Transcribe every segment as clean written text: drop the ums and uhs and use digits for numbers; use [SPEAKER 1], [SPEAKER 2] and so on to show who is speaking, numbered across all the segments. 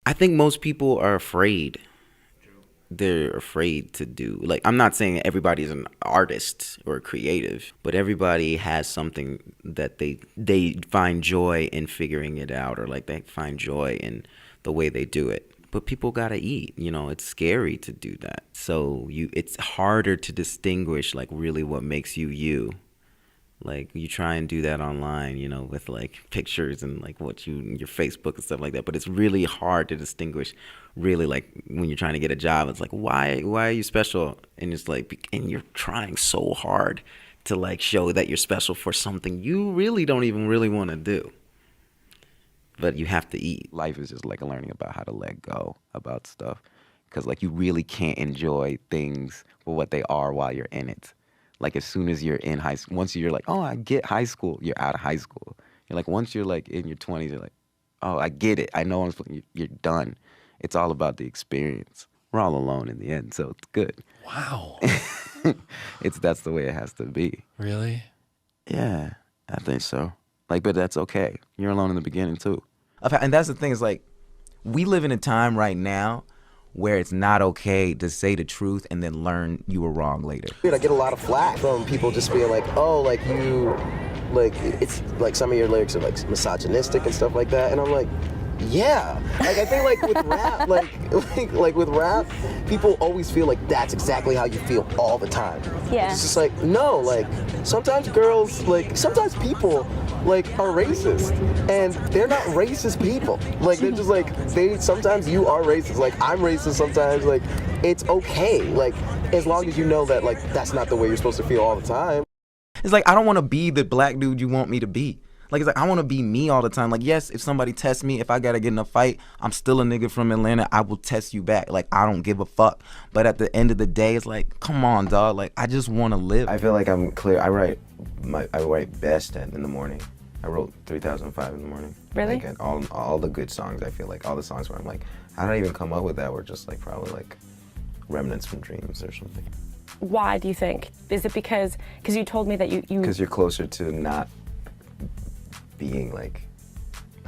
[SPEAKER 1] I think most people are afraid. They're afraid to do, like, I'm not saying everybody's an artist or creative, but everybody has something that they find joy in figuring it out, or like they find joy in the way they do it. But people gotta eat, it's scary to do that. So it's harder to distinguish like really what makes you you. Like you try and do that online, with like pictures and like your Facebook and stuff like that. But it's really hard to distinguish. Really, like when you're trying to get a job, it's like why are you special? And it's like, and you're trying so hard to like show that you're special for something you really don't even really want to do. But you have to eat.
[SPEAKER 2] Life is just like learning about how to let go about stuff, because like you really can't enjoy things for what they are while you're in it. Like as soon as you're in high school, once you're like, oh, I get high school, you're out of high school. You're like, once you're like in your 20s, you're like, oh, I get it. I know you're done. It's all about the experience. We're all alone in the end, so it's good.
[SPEAKER 3] Wow.
[SPEAKER 2] That's the way it has to be.
[SPEAKER 3] Really?
[SPEAKER 2] Yeah, I think so. Like, but that's okay. You're alone in the beginning too. And that's the thing, is like, we live in a time right now where it's not okay to say the truth and then learn you were wrong later.
[SPEAKER 4] Dude, I get a lot of flack from people just being like, oh, like you, like, it's like some of your lyrics are like misogynistic and stuff like that. And I'm like, yeah. Like, I think like with rap, like with rap, people always feel like that's exactly how you feel all the time.
[SPEAKER 5] Yeah.
[SPEAKER 4] It's just like, no, like sometimes girls, like sometimes people like are racist, and they're not racist people. Like they're just like, sometimes you are racist. Like I'm racist sometimes. Like it's okay. Like as long as you know that like that's not the way you're supposed to feel all the time.
[SPEAKER 2] It's like, I don't want to be the black dude you want me to be. Like, it's like, I want to be me all the time. Like, yes, if somebody tests me, if I got to get in a fight, I'm still a nigga from Atlanta. I will test you back. Like, I don't give a fuck. But at the end of the day, it's like, come on, dog. Like, I just want to live.
[SPEAKER 6] I feel like I'm clear. I write best in the morning. I wrote 3005 in the morning.
[SPEAKER 5] Really?
[SPEAKER 6] Like, and all the good songs, I feel like, all the songs where I'm like, how did I even come up with that? Were just like probably like remnants from dreams or something.
[SPEAKER 5] Why do you think? Is it because you told me that you...
[SPEAKER 6] Because you're closer to not being like,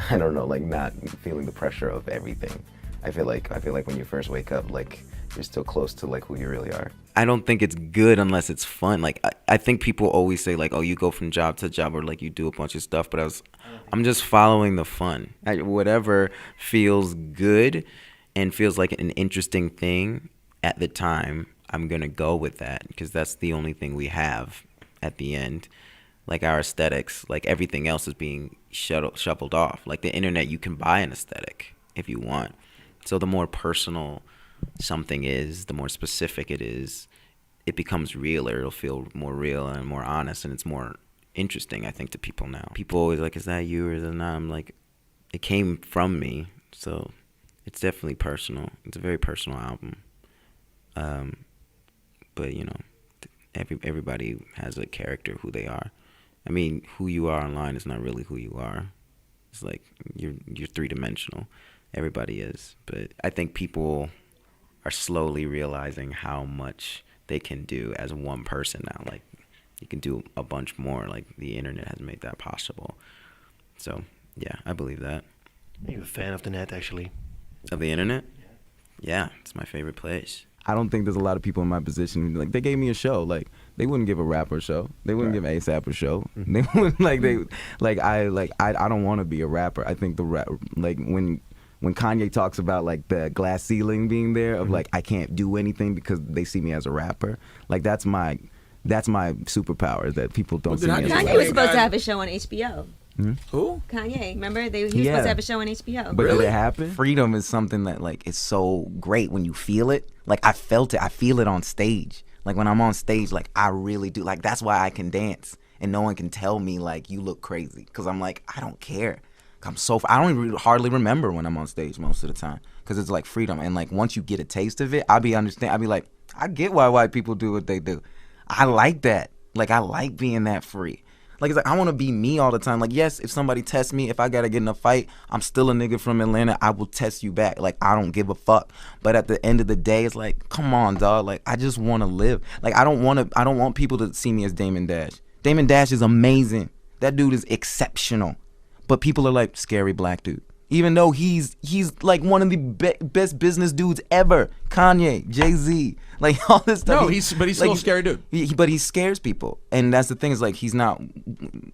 [SPEAKER 6] I don't know, like not feeling the pressure of everything. I feel like when you first wake up, like you're still close to like who you really are.
[SPEAKER 1] I don't think it's good unless it's fun. Like I think people always say like, oh, you go from job to job, or like you do a bunch of stuff, but I'm just following the fun. Whatever feels good and feels like an interesting thing at the time, I'm gonna go with that, because that's the only thing we have at the end. Like our aesthetics, like everything else is being shuffled off. Like the internet, you can buy an aesthetic if you want. So the more personal something is, the more specific it is, it becomes realer. It'll feel more real and more honest, and it's more interesting, I think, to people now. People always like, is that you or is it not? I'm like, it came from me, so it's definitely personal. It's a very personal album. But everybody has a character, who they are. I mean, who you are online is not really who you are. It's like you're three-dimensional. Everybody is. But I think people are slowly realizing how much they can do as one person now. Like, you can do a bunch more. Like, the internet has made that possible. So, yeah, I believe that.
[SPEAKER 3] Are you a fan of the net, actually?
[SPEAKER 1] Of the internet? Yeah, it's my favorite place.
[SPEAKER 2] I don't think there's a lot of people in my position. Like, they gave me a show. Like, they wouldn't give a rapper a show. They wouldn't give ASAP a show. They wouldn't I don't want to be a rapper. I think the rap, like when Kanye talks about like the glass ceiling being there of like I can't do anything because they see me as a rapper. Like that's my superpower, that people don't see me as a rapper.
[SPEAKER 7] Kanye was supposed to have a show on HBO.
[SPEAKER 3] Who?
[SPEAKER 7] Kanye, remember? He was supposed to have a show on HBO.
[SPEAKER 2] But did it happen? Freedom is something that like is so great when you feel it. Like I felt it. I feel it on stage. Like when I'm on stage, like I really do. Like that's why I can dance and no one can tell me like you look crazy, because I'm like, I don't care. I don't even hardly remember when I'm on stage most of the time, because it's like freedom. And like once you get a taste of it, I'll be like, I get why white people do what they do. I like that. Like I like being that free. Like, it's like, I want to be me all the time. Like, yes, if somebody tests me, if I got to get in a fight, I'm still a nigga from Atlanta. I will test you back. Like, I don't give a fuck. But at the end of the day, it's like, come on, dog. Like, I just want to live. Like, I don't want people to see me as Damon Dash. Damon Dash is amazing. That dude is exceptional. But people are like, scary black dude. even though he's like one of the best business dudes ever. Kanye, Jay-Z, like all this stuff.
[SPEAKER 8] No, but he's still a scary dude.
[SPEAKER 2] But he scares people, and that's the thing is like he's not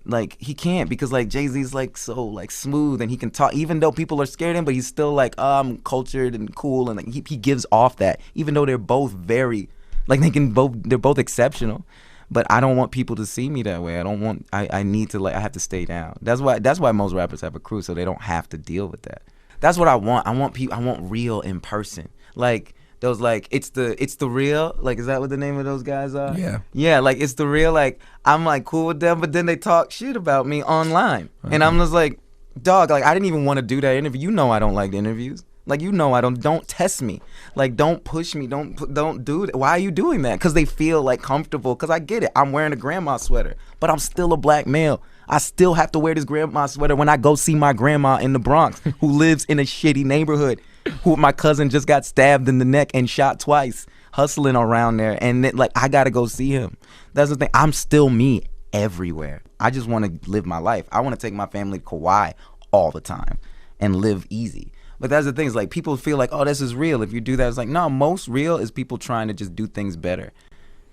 [SPEAKER 2] like he can't because like Jay-Z's like so like smooth and he can talk even though people are scared of him, but he's still like I'm cultured and cool and like he gives off that even though they're both very like they're both exceptional. But I don't want people to see me that way. I need to I have to stay down. That's why most rappers have a crew so they don't have to deal with that. That's what I want. I want real in person. Like those like it's the real, like is that what the name of those guys are?
[SPEAKER 8] Yeah.
[SPEAKER 2] Yeah, like it's the real, like I'm like cool with them, but then they talk shit about me online. And I'm just like, dog, like I didn't even want to do that interview. You know I don't like interviews. Like you know I don't test me. Like don't push me. Don't do that. Why are you doing that? Cuz they feel like comfortable cuz I get it. I'm wearing a grandma sweater, but I'm still a black male. I still have to wear this grandma sweater when I go see my grandma in the Bronx who lives in a shitty neighborhood. Who my cousin just got stabbed in the neck and shot twice hustling around there and then, like I got to go see him. That's the thing. I'm still me everywhere. I just want to live my life. I want to take my family to Kauai all the time and live easy. But that's the thing is like people feel like, oh, this is real. If you do that, it's like, no, most real is people trying to just do things better.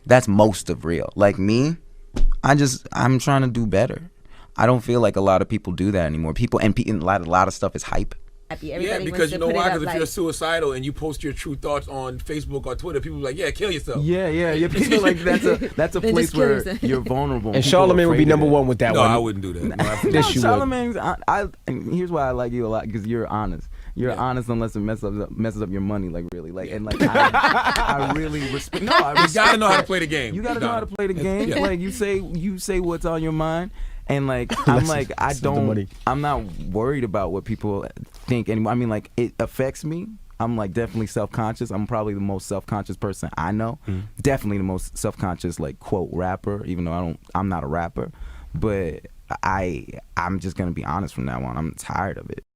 [SPEAKER 2] That's most of real. Like me, I'm trying to do better. I don't feel like a lot of people do that anymore. People and a lot of stuff is hype.
[SPEAKER 8] Yeah, because you know why? Because if you're suicidal and you post your true thoughts on Facebook or Twitter, people are like, yeah, kill yourself.
[SPEAKER 2] Yeah. People like that's a place where you're vulnerable.
[SPEAKER 3] And Charlamagne would be number one with that one.
[SPEAKER 8] No, I wouldn't do that.
[SPEAKER 2] No, Charlamagne's. Here's why I like you a lot because you're honest. You're honest unless it messes up your money, like really, like and like I really respect. No, I respect.
[SPEAKER 8] You gotta know how to play the game.
[SPEAKER 2] You gotta know how to play the game. Yeah. Like you say what's on your mind. And like I'm like I'm not worried about what people think anymore. I mean like it affects me. I'm like definitely self-conscious. I'm probably the most self-conscious person I know. Definitely the most self-conscious like quote rapper, even though I'm not a rapper. But I'm just gonna be honest from now on. I'm tired of it.